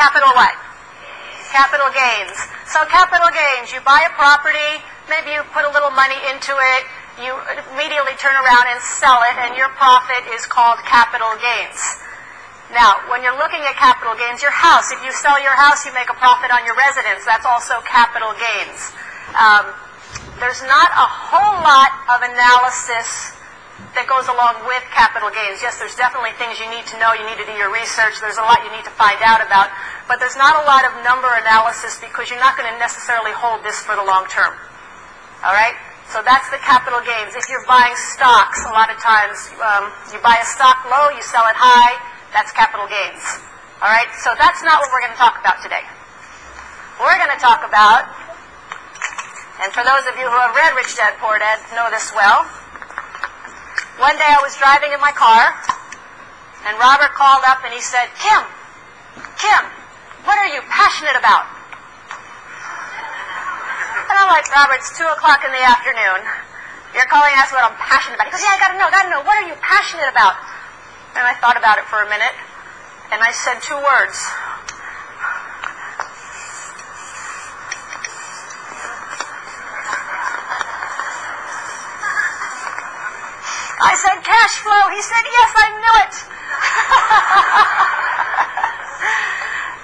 capital what? Capital gains. So capital gains, you buy a property, maybe you put a little money into it, you immediately turn around and sell it, and your profit is called capital gains. Now, when you're looking at capital gains, your house, if you sell your house, you make a profit on your residence. That's also capital gains. There's not a whole lot of analysis that goes along with capital gains. Yes, there's definitely things you need to know. You need to do your research. There's a lot you need to find out about. But there's not a lot of number analysis because you're not going to necessarily hold this for the long term. All right? So that's the capital gains. If you're buying stocks, a lot of times you buy a stock low, you sell it high. That's capital gains. All right? So that's not what we're going to talk about today. We're going to talk about, and for those of you who have read Rich Dad Poor Dad know this well, one day I was driving in my car, and Robert called up and he said, Kim, what are you passionate about? And I'm like, Robert, it's 2 o'clock in the afternoon. You're calling and asking what I'm passionate about. He goes, yeah, I gotta know. What are you passionate about? And I thought about it for a minute, and I said 2 words. I said, cash flow. He said, yes, I knew it.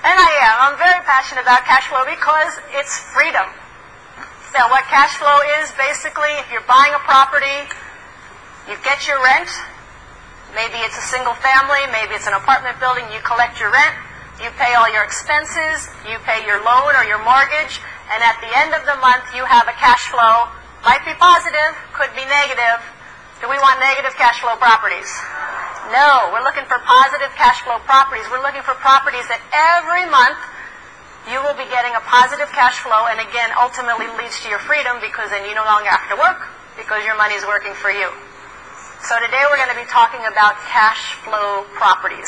And I am. I'm very passionate about cash flow because it's freedom. Now, what cash flow is, basically, if you're buying a property, you get your rent. Maybe it's a single family, maybe it's an apartment building, you collect your rent, you pay all your expenses, you pay your loan or your mortgage, and at the end of the month you have a cash flow. Might be positive, could be negative. Do we want negative cash flow properties? No, we're looking for positive cash flow properties. We're looking for properties that every month you will be getting a positive cash flow, and again, ultimately leads to your freedom because then you no longer have to work because your money is working for you. So today we're going to be talking about cash flow properties.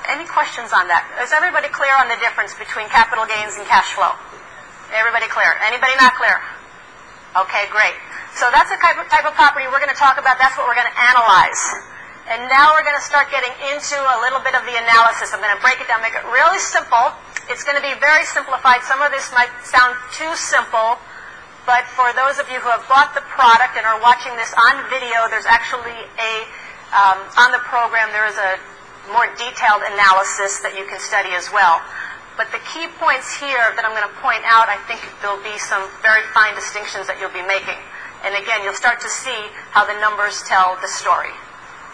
Any questions on that? Is everybody clear on the difference between capital gains and cash flow? Everybody clear? Anybody not clear? Okay, great. So that's the type of property we're going to talk about. That's what we're going to analyze. And now we're going to start getting into a little bit of the analysis. I'm going to break it down, make it really simple. It's going to be very simplified. Some of this might sound too simple. But for those of you who have bought the product and are watching this on video, there's actually on the program, there is a more detailed analysis that you can study as well. But the key points here that I'm going to point out, I think there'll be some very fine distinctions that you'll be making. And again, you'll start to see how the numbers tell the story.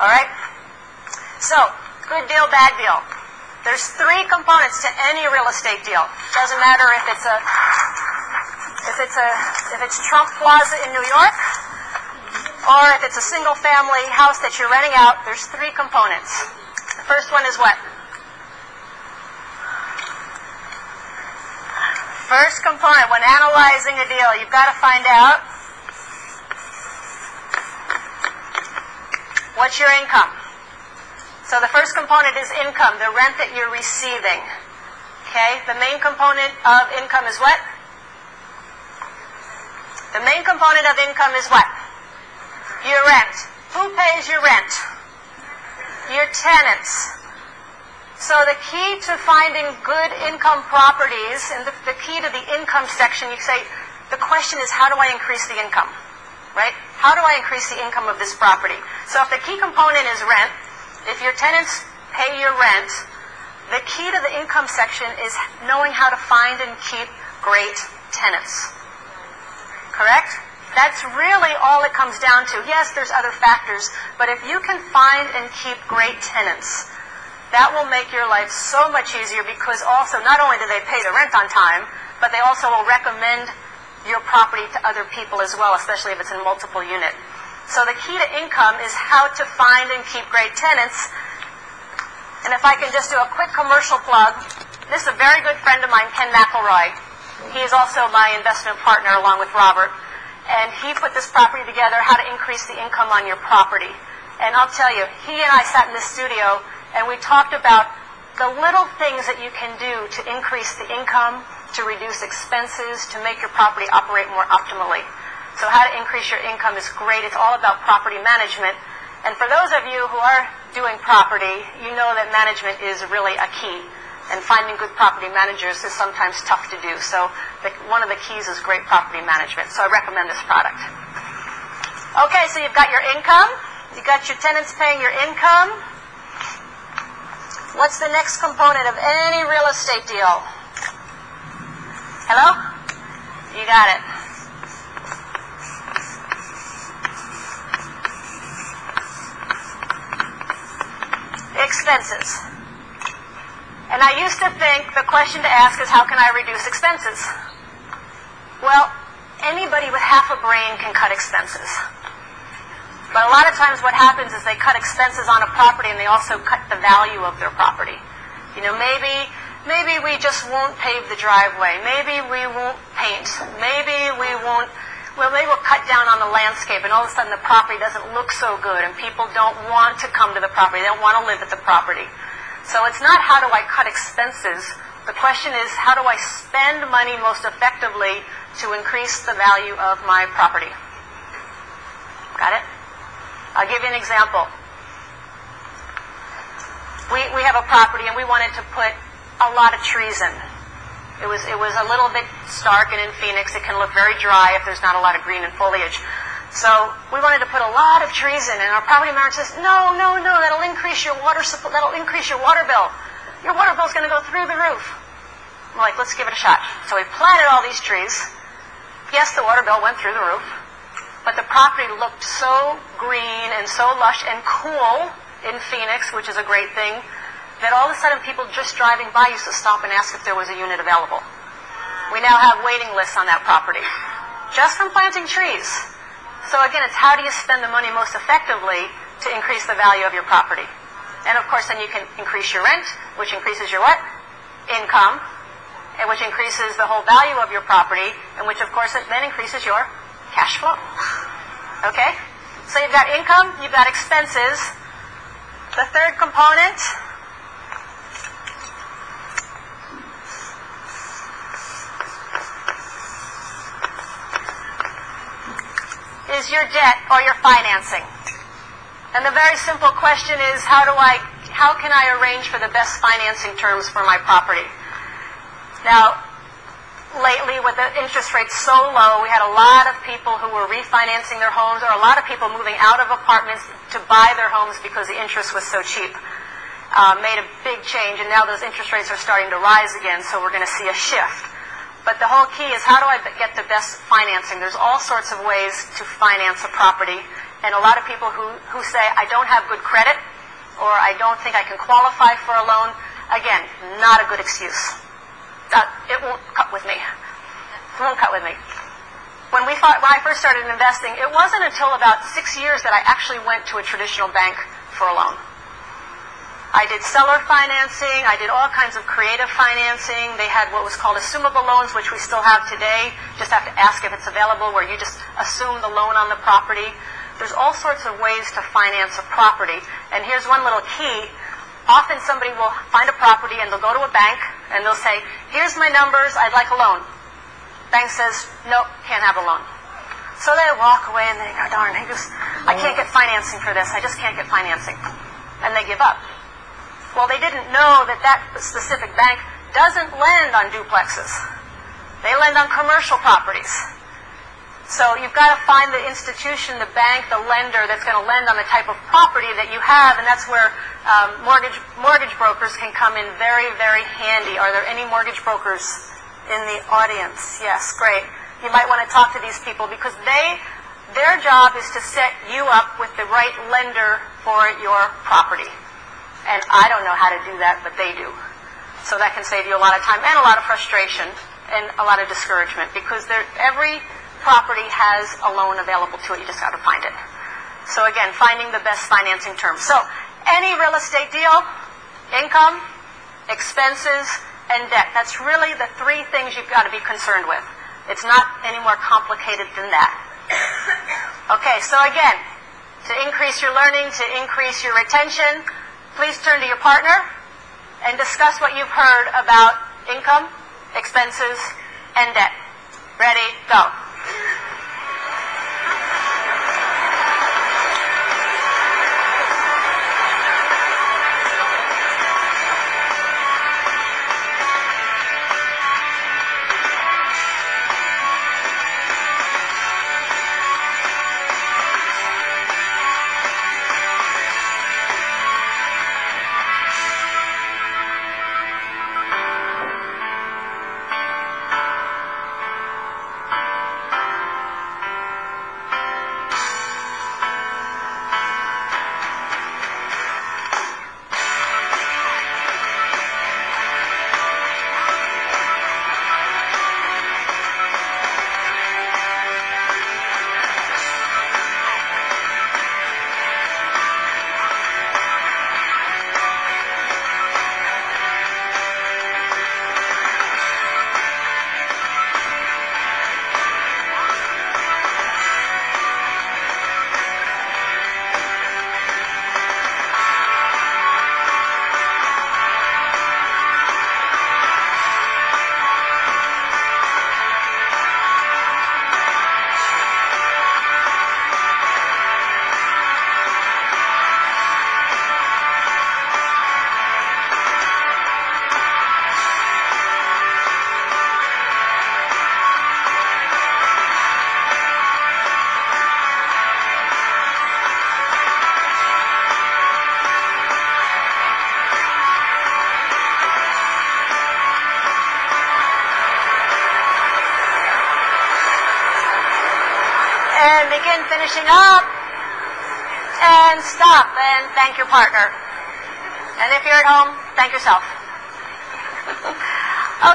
All right? So, good deal, bad deal. There's 3 components to any real estate deal. Doesn't matter if it's Trump Plaza in New York, or if it's a single-family house that you're renting out. There's 3 components. The first one is what? First component, when analyzing a deal, you've got to find out what's your income. So the first component is income, the rent that you're receiving. Okay? The main component of income is what? The main component of income is what? Your rent. Who pays your rent? Your tenants. So the key to finding good income properties, and the key to the income section, you say, the question is, how do I increase the income? Right? How do I increase the income of this property? So if the key component is rent, if your tenants pay your rent, the key to the income section is knowing how to find and keep great tenants. Correct? That's really all it comes down to. Yes, there's other factors, but if you can find and keep great tenants, that will make your life so much easier because also, not only do they pay the rent on time, but they also will recommend your property to other people as well, especially if it's in multiple unit. So the key to income is how to find and keep great tenants. And if I can just do a quick commercial plug, this is a very good friend of mine, Ken McElroy. He is also my investment partner along with Robert. And he put this property together, how to increase the income on your property. And I'll tell you, he and I sat in the studio and we talked about the little things that you can do to increase the income, to reduce expenses, to make your property operate more optimally. So how to increase your income is great. It's all about property management. And for those of you who are doing property, you know that management is really a key. And finding good property managers is sometimes tough to do. So one of the keys is great property management. So I recommend this product. Okay, so you've got your income. You've got your tenants paying your income. What's the next component of any real estate deal? Hello? You got it. Expenses. And I used to think the question to ask is, how can I reduce expenses? Well, anybody with half a brain can cut expenses. But a lot of times what happens is they cut expenses on a property and they also cut the value of their property. You know, maybe we just won't pave the driveway. Maybe we won't paint. Maybe we'll cut down on the landscape, and all of a sudden the property doesn't look so good and people don't want to come to the property. They don't want to live at the property. So it's not how do I cut expenses. The question is, how do I spend money most effectively to increase the value of my property? Got it? I'll give you an example. We have a property and we wanted to put a lot of trees in. It was a little bit stark, and in Phoenix it can look very dry if there's not a lot of green and foliage. So we wanted to put a lot of trees in, and our property manager says, no, that'll increase your water supply, that'll increase your water bill. Your water bill's going to go through the roof. I'm like, let's give it a shot. So we planted all these trees. Yes, the water bill went through the roof, but the property looked so green and so lush and cool in Phoenix, which is a great thing, that all of a sudden people just driving by used to stop and ask if there was a unit available. We now have waiting lists on that property, just from planting trees. So again, it's how do you spend the money most effectively to increase the value of your property? And of course, then you can increase your rent, which increases your what? Income, and which increases the whole value of your property, and which of course then increases your cash flow. Okay? So you've got income, you've got expenses. The third component is your debt or your financing. And the very simple question is, how can I arrange for the best financing terms for my property? Now, lately with the interest rates so low, we had a lot of people who were refinancing their homes, or a lot of people moving out of apartments to buy their homes because the interest was so cheap. Made a big change, and now those interest rates are starting to rise again, so we're going to see a shift. But the whole key is, how do I get the best financing? There's all sorts of ways to finance a property. And a lot of people who say, I don't have good credit, or I don't think I can qualify for a loan, again, not a good excuse. It won't cut with me. It won't cut with me. When I first started investing, it wasn't until about 6 years that I actually went to a traditional bank for a loan. I did seller financing, I did all kinds of creative financing. They had what was called assumable loans, which we still have today. Just have to ask if it's available, where you just assume the loan on the property. There's all sorts of ways to finance a property. And here's one little key. Often somebody will find a property and they'll go to a bank and they'll say, here's my numbers, I'd like a loan. Bank says, nope, can't have a loan. So they walk away and they go, darn, I can't get financing for this, I just can't get financing. And they give up. Well, they didn't know that that specific bank doesn't lend on duplexes. They lend on commercial properties. So you've got to find the institution, the bank, the lender that's going to lend on the type of property that you have, and that's where mortgage brokers can come in very, very handy. Are there any mortgage brokers in the audience? Yes, great. You might want to talk to these people because their job is to set you up with the right lender for your property. And I don't know how to do that, but they do. So that can save you a lot of time and a lot of frustration and a lot of discouragement, because every property has a loan available to it. You just got to find it. So again, finding the best financing terms. So any real estate deal, income, expenses, and debt. That's really the three things you've got to be concerned with. It's not any more complicated than that. Okay, so again, to increase your learning, to increase your retention, please turn to your partner and discuss what you've heard about income, expenses, and debt. Ready, go. And begin finishing up. And stop and thank your partner. And if you're at home, thank yourself.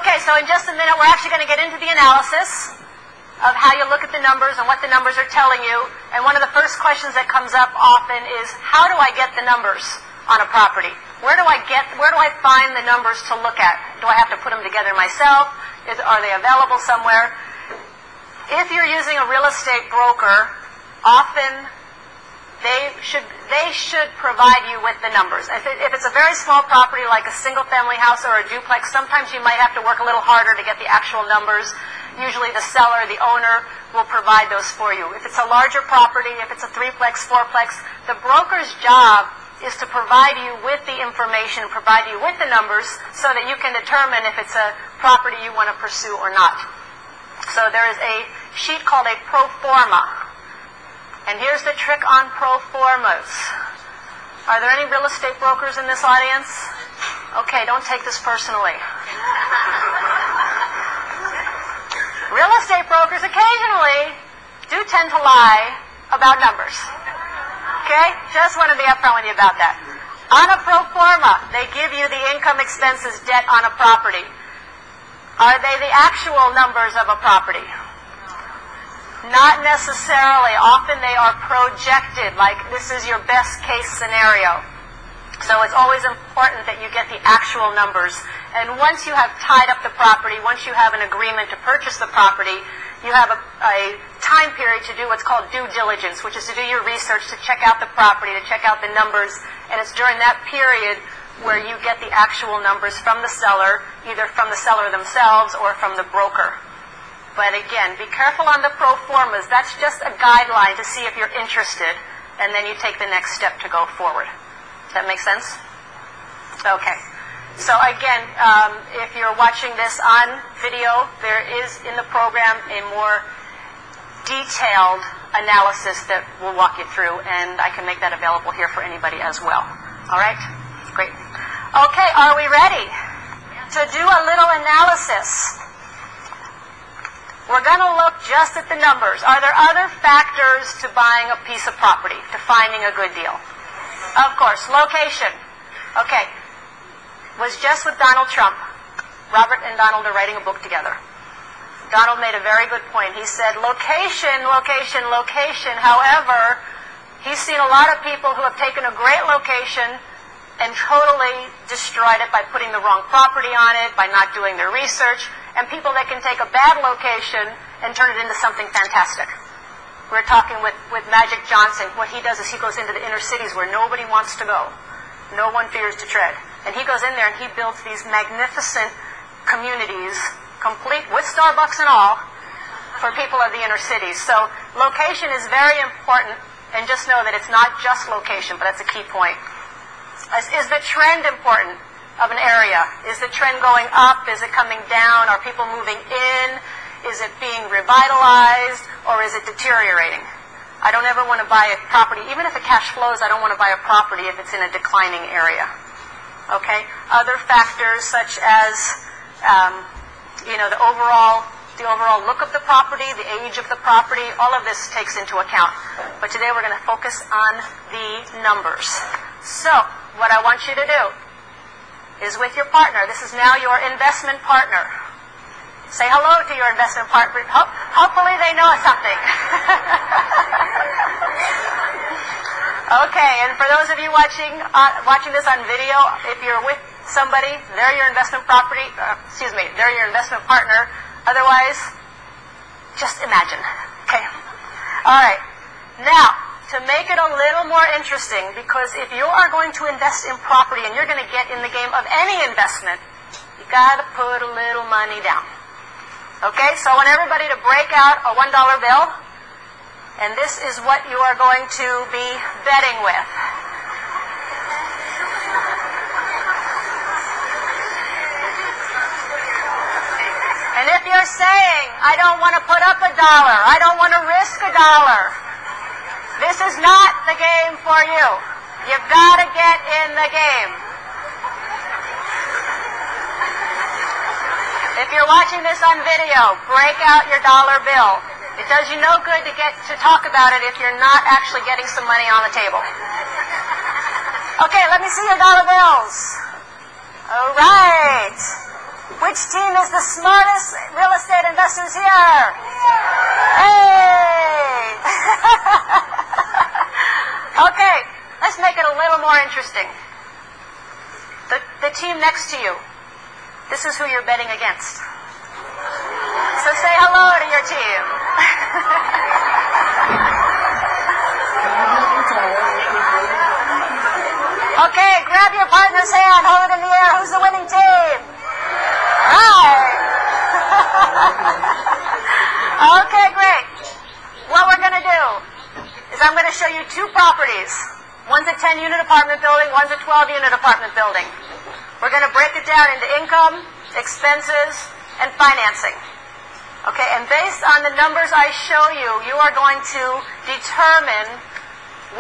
Okay, so in just a minute, we're actually going to get into the analysis of how you look at the numbers and what the numbers are telling you. And one of the first questions that comes up often is, how do I get the numbers on a property? Where do I find the numbers to look at? Do I have to put them together myself? Are they available somewhere? If you're using a real estate broker, often they should provide you with the numbers. If it's a very small property like a single-family house or a duplex, sometimes you might have to work a little harder to get the actual numbers. Usually the seller, the owner, will provide those for you. If it's a larger property, if it's a threeplex, fourplex, the broker's job is to provide you with the information, provide you with the numbers, so that you can determine if it's a property you want to pursue or not. So there is a sheet called a pro forma. And here's the trick on pro formas. Are there any real estate brokers in this audience? Okay, don't take this personally. Real estate brokers occasionally do tend to lie about numbers. Okay? Just want to be upfront with you about that. On a pro forma, they give you the income, expenses, debt on a property. Are they the actual numbers of a property? Not necessarily. Often they are projected, like this is your best case scenario. So it's always important that you get the actual numbers. And once you have tied up the property, once you have an agreement to purchase the property, you have a time period to do what's called due diligence, which is to do your research, to check out the property, to check out the numbers. And it's during that period where you get the actual numbers from the seller, either from the seller themselves or from the broker. But again, be careful on the pro formas. That's just a guideline to see if you're interested, and then you take the next step to go forward. Does that make sense? Okay. So again, if you're watching this on video, there is in the program a more detailed analysis that we'll walk you through, and I can make that available here for anybody as well. All right? Great. Okay, are we ready to do a little analysis? We're going to look just at the numbers. Are there other factors to buying a piece of property, to finding a good deal? Of course, location. Okay. Was just with Donald Trump. Robert and Donald are writing a book together. Donald made a very good point. He said, location, location, location. However, he's seen a lot of people who have taken a great location and totally destroyed it by putting the wrong property on it, by not doing their research, and people that can take a bad location and turn it into something fantastic. We're talking with Magic Johnson. What he does is he goes into the inner cities where nobody wants to go. No one fears to tread. And he goes in there and he builds these magnificent communities, complete with Starbucks and all, for people of the inner cities. So location is very important, and just know that it's not just location, but that's a key point. Is the trend important of an area? Is the trend going up? Is it coming down? Are people moving in? Is it being revitalized? Or is it deteriorating? I don't ever want to buy a property, even if it cash flows, I don't want to buy a property if it's in a declining area. Okay? Other factors such as, the overall look of the property, the age of the property, all of this takes into account. But today we're going to focus on the numbers. So, what I want you to do is with your partner. This is now your investment partner. Say hello to your investment partner. Hopefully they know something. Okay, and for those of you watching this on video, if you're with somebody, they're your investment they're your investment partner. Otherwise, just imagine. Okay. All right. Now, to make it a little more interesting, because if you are going to invest in property and you're going to get in the game of any investment, you got to put a little money down. Okay, so I want everybody to break out a $1 bill, and this is what you are going to be betting with. And if you're saying, I don't want to put up $1, I don't want to risk $1, this is not the game for you. You've got to get in the game. If you're watching this on video, break out your $1 bill. It does you no good to talk about it if you're not actually getting some money on the table. Okay, let me see your dollar bills. All right. Which team is the smartest real estate investors here? Hey! Okay, let's make it a little more interesting. The team next to you, this is who you're betting against. So say hello to your team. Okay, grab your partner's hand, hold it in the air. Who's the winning team? Right. Okay, great. What we're going to do is I'm going to show you two properties. One's a 10-unit apartment building, one's a 12-unit apartment building. We're going to break it down into income, expenses, and financing. Okay, and based on the numbers I show you, you are going to determine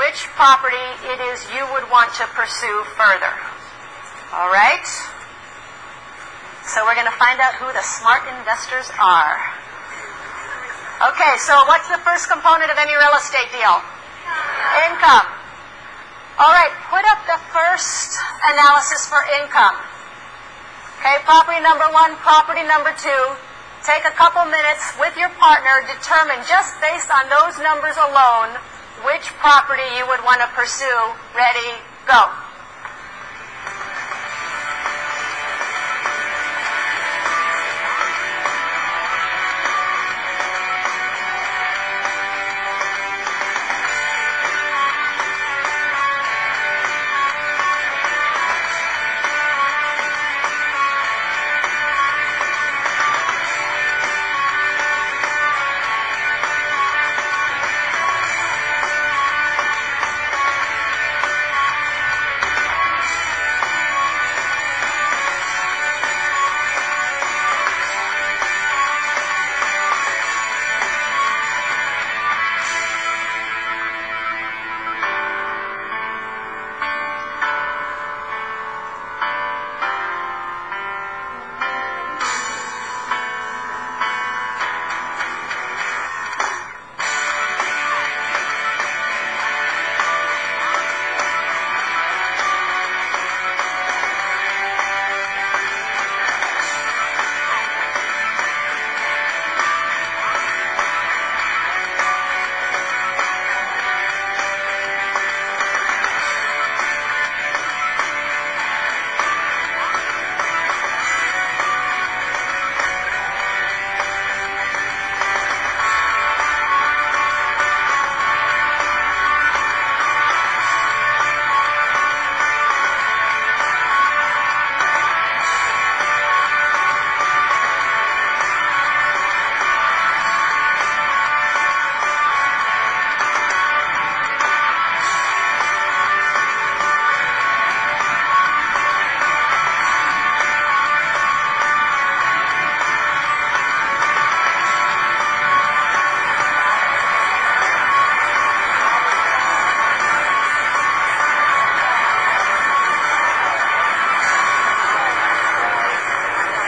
which property it is you would want to pursue further. All right? So we're going to find out who the smart investors are. Okay, so what's the first component of any real estate deal? Income. All right, put up the first analysis for income. Okay, property number one, property number two. Take a couple minutes with your partner, determine just based on those numbers alone which property you would want to pursue. Ready, go.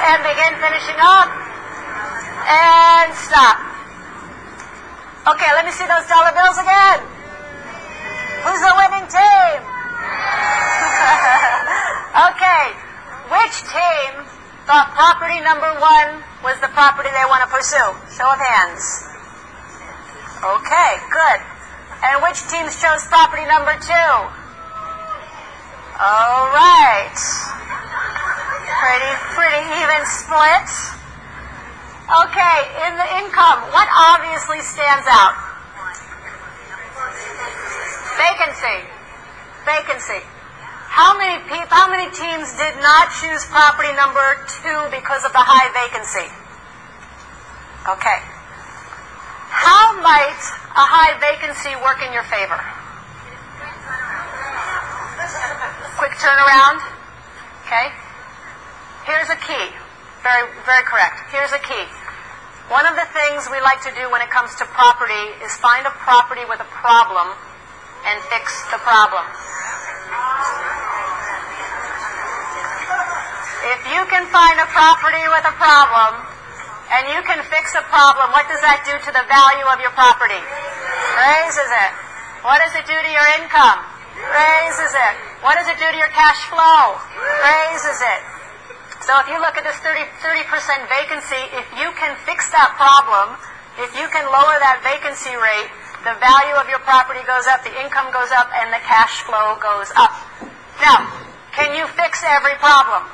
And begin finishing up. And stop. Okay, let me see those dollar bills again. Who's the winning team? Okay, which team thought property number one was the property they want to pursue? Show of hands. Okay, good. And which teams chose property number two? All right. Pretty even split. Okay, in the income, what obviously stands out? Vacancy. Vacancy. How many teams did not choose property number two because of the high vacancy? Okay. How might a high vacancy work in your favor? Quick turnaround. Okay. Here's a key. Very, very correct. Here's a key. One of the things we like to do when it comes to property is find a property with a problem and fix the problem. If you can find a property with a problem and you can fix a problem, what does that do to the value of your property? Raises it. What does it do to your income? Raises it. What does it do to your cash flow? Raises it. So if you look at this 30% vacancy, if you can fix that problem, if you can lower that vacancy rate, the value of your property goes up, the income goes up, and the cash flow goes up. Now, can you fix every problem?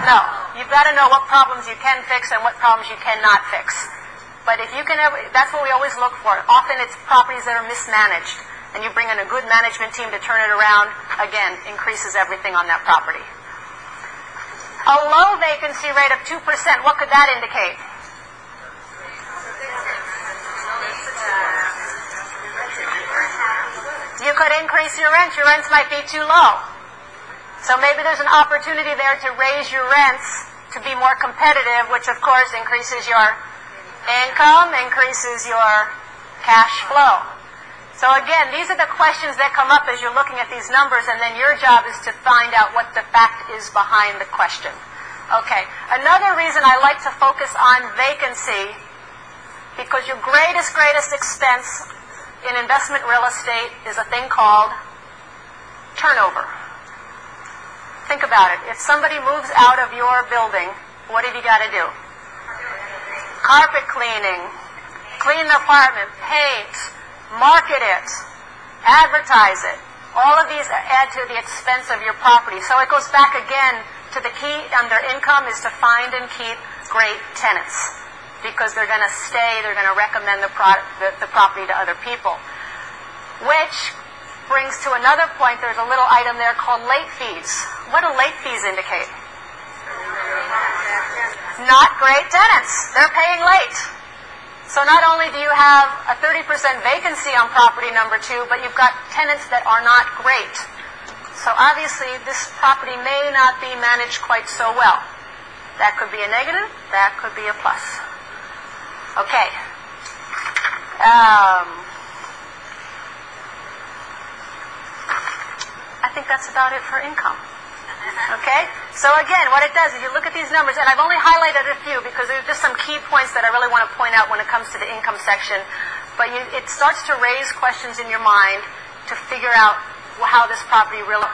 No. You've got to know what problems you can fix and what problems you cannot fix. But if you can, that's what we always look for. Often it's properties that are mismanaged, and you bring in a good management team to turn it around, again, increases everything on that property. A low vacancy rate of 2%, what could that indicate? You could increase your rent. Your rents might be too low. So maybe there's an opportunity there to raise your rents to be more competitive, which of course increases your income, increases your cash flow. So again, these are the questions that come up as you're looking at these numbers, and then your job is to find out what the fact is behind the question. Okay, another reason I like to focus on vacancy, because your greatest expense in investment real estate is a thing called turnover. Think about it. If somebody moves out of your building, what have you got to do? Carpet cleaning, clean the apartment, paint, market it, advertise it. All of these add to the expense of your property. So it goes back again to the key under income is to find and keep great tenants, because they're going to stay, they're going to recommend the property to other people. Which brings to another point, there's a little item there called late fees. What do late fees indicate? Not great tenants. They're paying late. So not only do you have a 30% vacancy on property number 2, but you've got tenants that are not great. So obviously this property may not be managed quite so well. That could be a negative, that could be a plus. Okay. I think that's about it for income. Okay? So again, what it does is you look at these numbers, and I've only highlighted a few because there's just some key points that I really want to point out when it comes to the income section. But it starts to raise questions in your mind to figure out how this property really